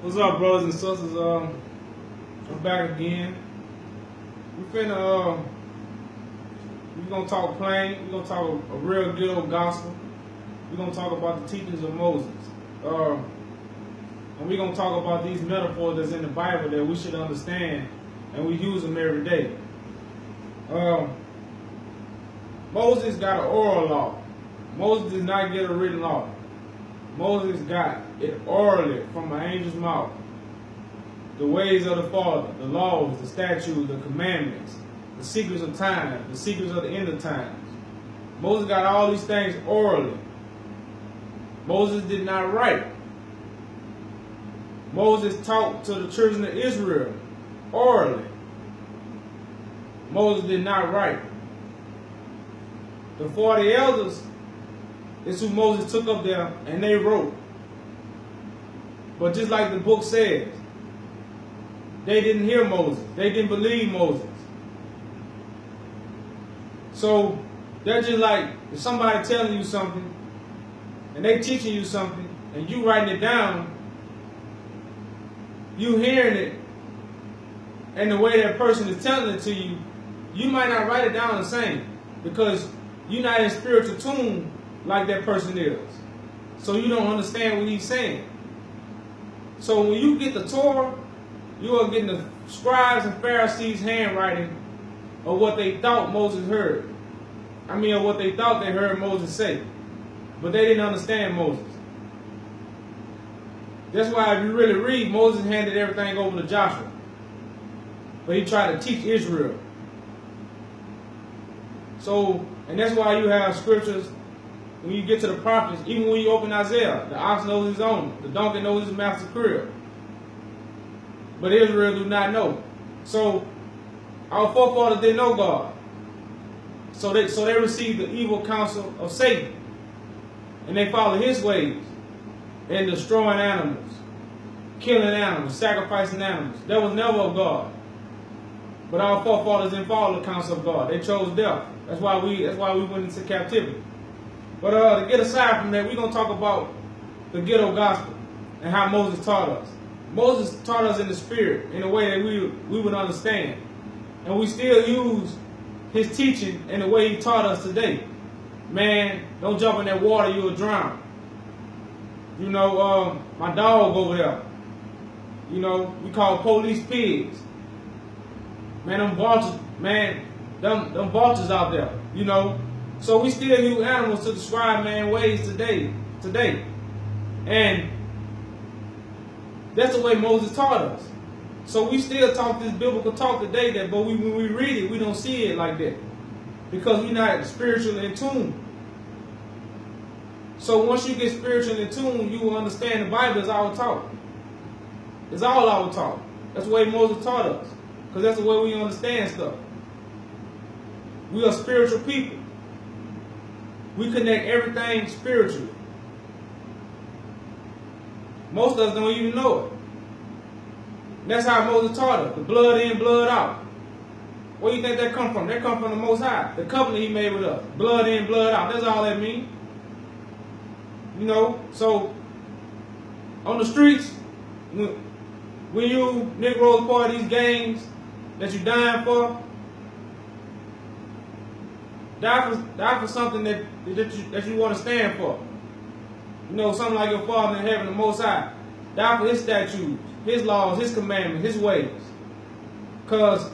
What's up, brothers and sisters? I'm back again. We're gonna talk plain. We're gonna talk a real ghetto gospel. We're gonna talk about the teachings of Moses. And we're gonna talk about these metaphors that's in the Bible that we should understand, and we use them every day. Moses got an oral law. Moses did not get a written law. Moses got it orally from an angel's mouth. The ways of the Father, the laws, the statutes, the commandments, the secrets of time, the secrets of the end of times. Moses got all these things orally. Moses did not write. Moses taught to the children of Israel orally. Moses did not write. The 40 elders is who Moses took up there and they wrote. But just like the book says, they didn't hear Moses. They didn't believe Moses. So they're just like if somebody telling you something and they teaching you something and you writing it down, you hearing it, and the way that person is telling it to you, you might not write it down the same because you're not in spiritual tune like that person is. So you don't understand what he's saying. So when you get the Torah, you are getting the scribes and Pharisees' handwriting of what they thought Moses heard. Of what they thought they heard Moses say. But they didn't understand Moses. That's why if you really read, Moses handed everything over to Joshua. But he tried to teach Israel. So, and that's why you have scriptures when you get to the prophets, even when you open Isaiah, the ox knows his own, the donkey knows his master's crib. But Israel do not know. So our forefathers didn't know God. So they received the evil counsel of Satan. And they followed his ways in destroying animals, killing animals, sacrificing animals. That was never of God. But our forefathers didn't follow the counsel of God. They chose death. That's why we went into captivity. But to get aside from that, we're going to talk about the ghetto gospel and how Moses taught us. Moses taught us in the spirit in a way that we would understand. And we still use his teaching in the way he taught us today. Man, don't jump in that water, you'll drown. My dog over there, we call police pigs. Man, them vultures out there, So we still use animals to describe man's ways today. And that's the way Moses taught us. So we still talk this biblical talk today, but when we read it, we don't see it like that. Because we're not spiritually in tune. So once you get spiritually in tune, you will understand the Bible is our talk. It's all our talk. That's the way Moses taught us. Because that's the way we understand stuff. We are spiritual people. We connect everything spiritually. Most of us don't even know it. And that's how Moses taught us. The blood in, blood out. Where do you think that come from? That come from the Most High. The covenant he made with us. Blood in, blood out. That's all that means. So on the streets, when you Negroes part of these gangs that you dying for, die for something that you want to stand for. Something like your Father in heaven, the Most High. Die for his statutes, his laws, his commandments, his ways. Because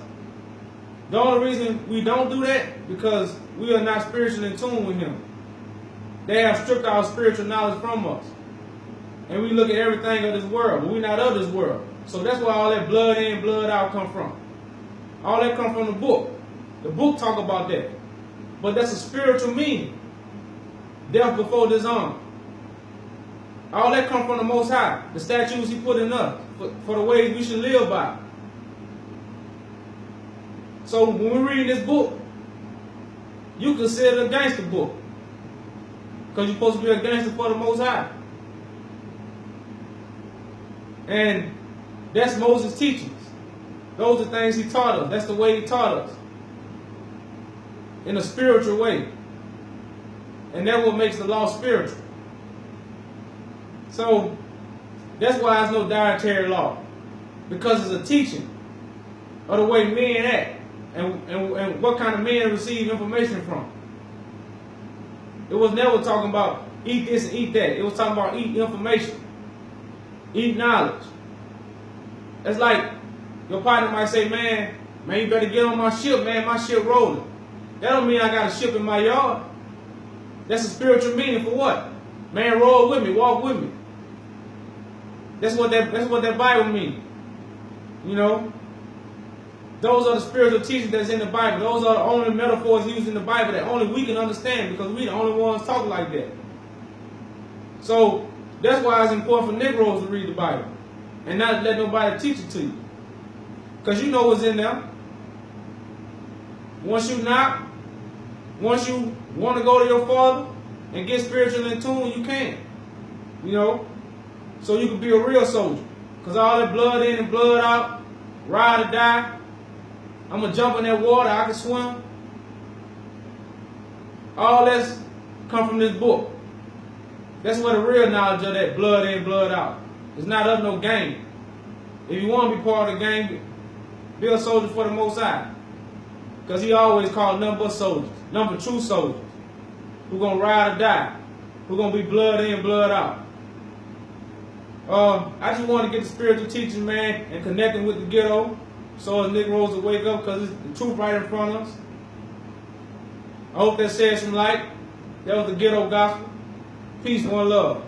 the only reason we don't do that, because we are not spiritually in tune with him. They have stripped our spiritual knowledge from us. And we look at everything of this world, but we're not of this world. So that's where all that blood in, blood out come from. All that come from the book. The book talk about that. But that's a spiritual meaning. Death before dishonor. All that come from the Most High. The statutes he put in us for the ways we should live by. So when we read this book, you consider it a gangster book. Because you're supposed to be a gangster for the Most High. And that's Moses' teachings. Those are things he taught us. That's the way he taught us. In a spiritual way. And that's what makes the law spiritual. So That's why there's no dietary law. Because it's a teaching of the way men act and what kind of men receive information from. It was never talking about eat this and eat that. It was talking about eat information. Eat knowledge. It's like your partner might say, man, you better get on my ship, man. My ship rolling. That don't mean I got a ship in my yard. That's a spiritual meaning for what? Man, roll with me, walk with me. That's what that Bible means. You know? Those are the spiritual teachings that's in the Bible. Those are the only metaphors used in the Bible that only we can understand because we the only ones talk like that. So that's why it's important for Negroes to read the Bible and not let nobody teach it to you. Because you know what's in there. Once you knock, once you want to go to your Father and get spiritual in tune, you can. You know? So you can be a real soldier. Because all that blood in and blood out, ride or die, I'm going to jump in that water, I can swim. All that's come from this book. That's where the real knowledge of that blood in, blood out. It's not of no game. If you want to be part of the game, be a soldier for the MostHigh. Because he always called none but soldiers, none but true soldiers, who going to ride or die, who going to be blood in, blood out. I just want to get the spiritual teaching, man, and connecting with the ghetto so as Negroes will wake up because it's the truth right in front of us. I hope that sheds some light. That was the ghetto gospel. Peace, one love.